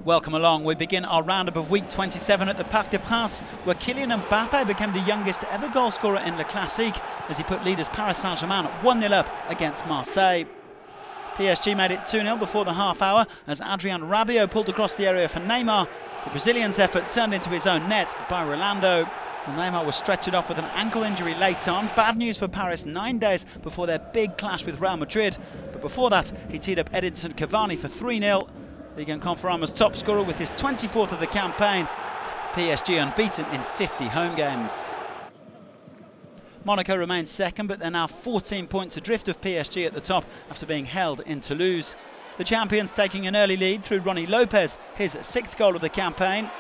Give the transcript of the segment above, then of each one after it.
Welcome along. We begin our roundup of week 27 at the Parc des Princes, where Kylian Mbappé became the youngest ever goalscorer in Le Classique as he put leaders Paris Saint-Germain 1-0 up against Marseille. PSG made it 2-0 before the half hour as Adrien Rabiot pulled across the area for Neymar. The Brazilian's effort turned into his own net by Rolando. Well, Neymar was stretchered off with an ankle injury late on. Bad news for Paris 9 days before their big clash with Real Madrid. But before that, he teed up Edinson Cavani for 3-0. Ligue and Conforama's top scorer with his 24th of the campaign. PSG unbeaten in 50 home games. Monaco remains second, but they're now 14 points adrift of PSG at the top after being held in Toulouse. The champions taking an early lead through Rony Lopez, his 6th goal of the campaign.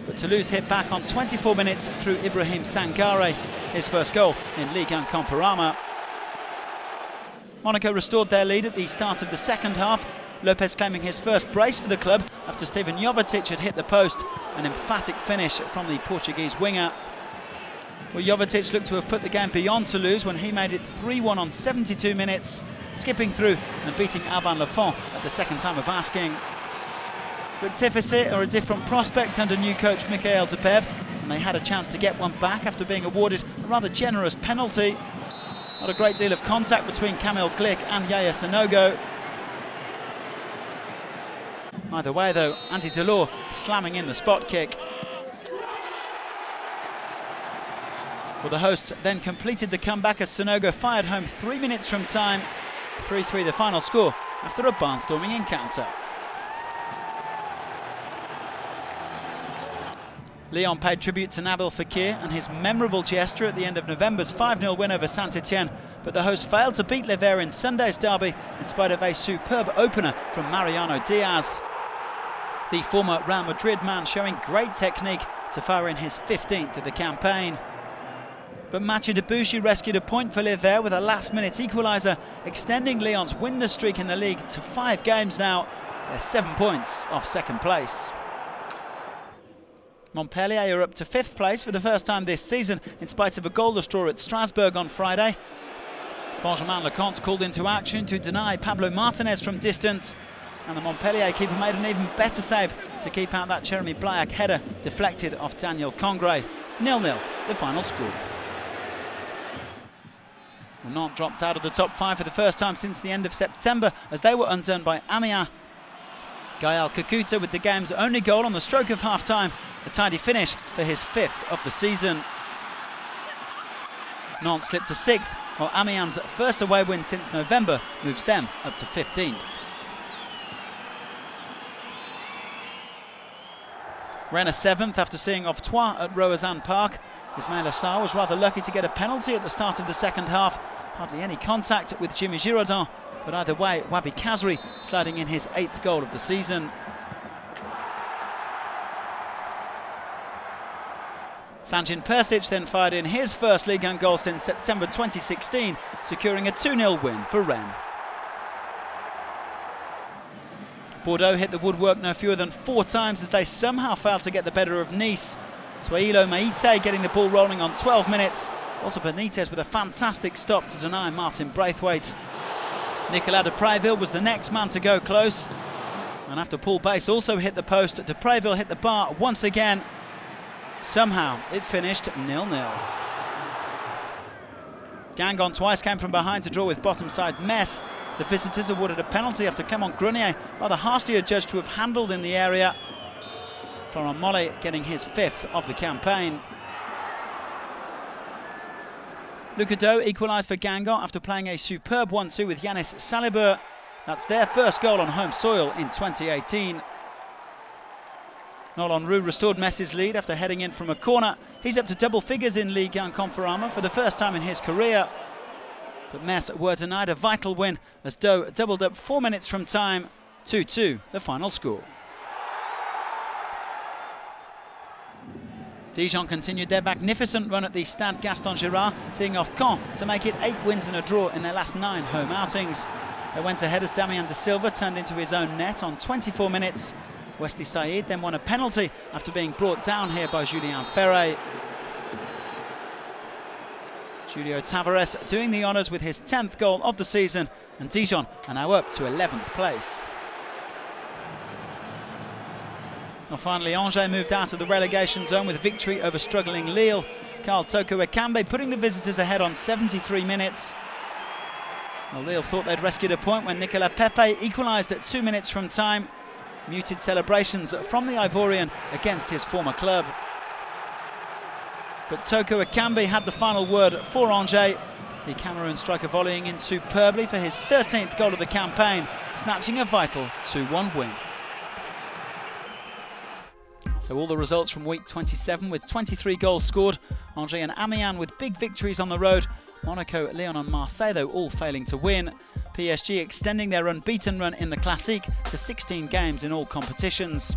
But Toulouse hit back on 24 minutes through Ibrahim SANGARE, his first goal in Ligue and Conforama. Monaco restored their lead at the start of the second half. Lopez claiming his first brace for the club after Stevan JOVETIC had hit the post. An emphatic finish from the Portuguese winger. Well, JOVETIC looked to have put the game beyond Toulouse when he made it 3-1 on 72 minutes, skipping through and beating Alban Lafont at the second time of asking. But Tiferet are a different prospect under new coach Michael Depev, and they had a chance to get one back after being awarded a rather generous penalty. Not a great deal of contact between Kamil Glik and Yaya Sanogo. Either way though, Andy DELORT slamming in the spot kick. Well, the hosts then completed the comeback as Sanogo fired home 3 minutes from time. 3-3 the final score after a barnstorming encounter. Lyon paid tribute to Nabil Fekir and his memorable gesture at the end of November's 5-0 win over Saint-Etienne, but the hosts failed to beat Les Verts in Sunday's derby in spite of a superb opener from Mariano Diaz. The former Real Madrid man showing great technique to fire in his 15th of the campaign. But Mathieu Debuchy rescued a point for Les Verts with a last-minute equaliser, extending Lyon's winless streak in the league to 5 games now. They're 7 points off second place. Montpellier are up to 5th place for the first time this season, in spite of a goalless draw at Strasbourg on Friday. Benjamin Lecomte called into action to deny Pablo Martinez from distance, and the Montpellier keeper made an even better save to keep out that Jeremy Blyack header deflected off Daniel Congre. 0-0, the final score. Well, Nantes dropped out of the top 5 for the first time since the end of September as they were undone by Amiens. Gaël Kakuta with the game's only goal on the stroke of half-time, a tidy finish for his 5th of the season. Nantes slipped to 6th, while Amiens' first away win since November moves them up to 15th. Rennais 7th after seeing off Troyes at Roazhon Park. Ismail Assar was rather lucky to get a penalty at the start of the second half. Hardly any contact with Jimmy Girondins, but either way, Wabi Kazri sliding in his 8th goal of the season. Sanjin Persic then fired in his first Ligue 1 goal since September 2016, securing a 2-0 win for Rennes. Bordeaux hit the woodwork no fewer than 4 times as they somehow failed to get the better of Nice. Suailo Maite getting the ball rolling on 12 minutes. Walter Benitez with a fantastic stop to deny Martin Braithwaite. Nicolas Depréville was the next man to go close. And after Paul Bass also hit the post, Depréville hit the bar once again. Somehow it finished 0-0. Guingamp twice came from behind to draw with bottom side Metz. The visitors awarded a penalty after Clément Grenier, rather harshly adjudged to have handled in the area. Florent Mollet getting his 5th of the campaign. Lucadot equalised for Guingamp after playing a superb 1-2 with Yanis Salibur. That's their first goal on home soil in 2018. Nolan Roux restored Mess's lead after heading in from a corner. He's up to double figures in Ligue and Conforama for the first time in his career. But Metz were denied a vital win as Doe doubled up 4 minutes from time. 2-2, the final score. Dijon continued their magnificent run at the Stade Gaston Girard, seeing off Caen to make it 8 wins and a draw in their last 9 home outings. They went ahead as Damien De Silva turned into his own net on 24 minutes. Wesley Saïd then won a penalty after being brought down here by Julien Ferret. Julio Tavares doing the honours with his 10th goal of the season, and Dijon are now up to 11th place. Well, finally, Angers moved out of the relegation zone with a victory over struggling Lille. Karl Toko Ekambi putting the visitors ahead on 73 minutes. Well, Lille thought they'd rescued a point when Nicolas Pepe equalised at 2 minutes from time. Muted celebrations from the Ivorian against his former club. But Toko Ekambi had the final word for Angers. The Cameroon striker volleying in superbly for his 13th goal of the campaign, snatching a vital 2-1 win. So all the results from week 27 with 23 goals scored. Angers and Amiens with big victories on the road. Monaco, Lyon and Marseille though all failing to win. PSG extending their unbeaten run in the Classique to 16 games in all competitions.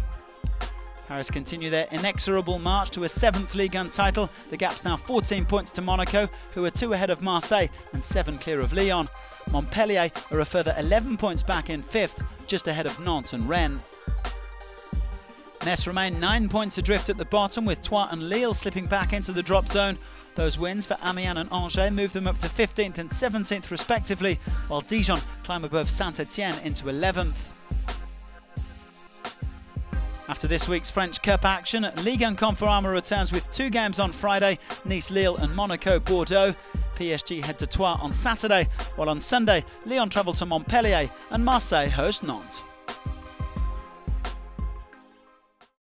Paris continue their inexorable march to a 7th Ligue 1 title. The gap's now 14 points to Monaco, who are 2 ahead of Marseille and 7 clear of Lyon. Montpellier are a further 11 points back in 5th, just ahead of Nantes and Rennes. Metz remain 9 points adrift at the bottom, with Troyes and Lille slipping back into the drop zone. Those wins for Amiens and Angers move them up to 15th and 17th respectively, while Dijon climb above Saint-Etienne into 11th. After this week's French Cup action, Ligue and Conforama returns with 2 games on Friday, Nice, Lille and Monaco, Bordeaux. PSG head to Troyes on Saturday, while on Sunday, Lyon travel to Montpellier and Marseille host Nantes.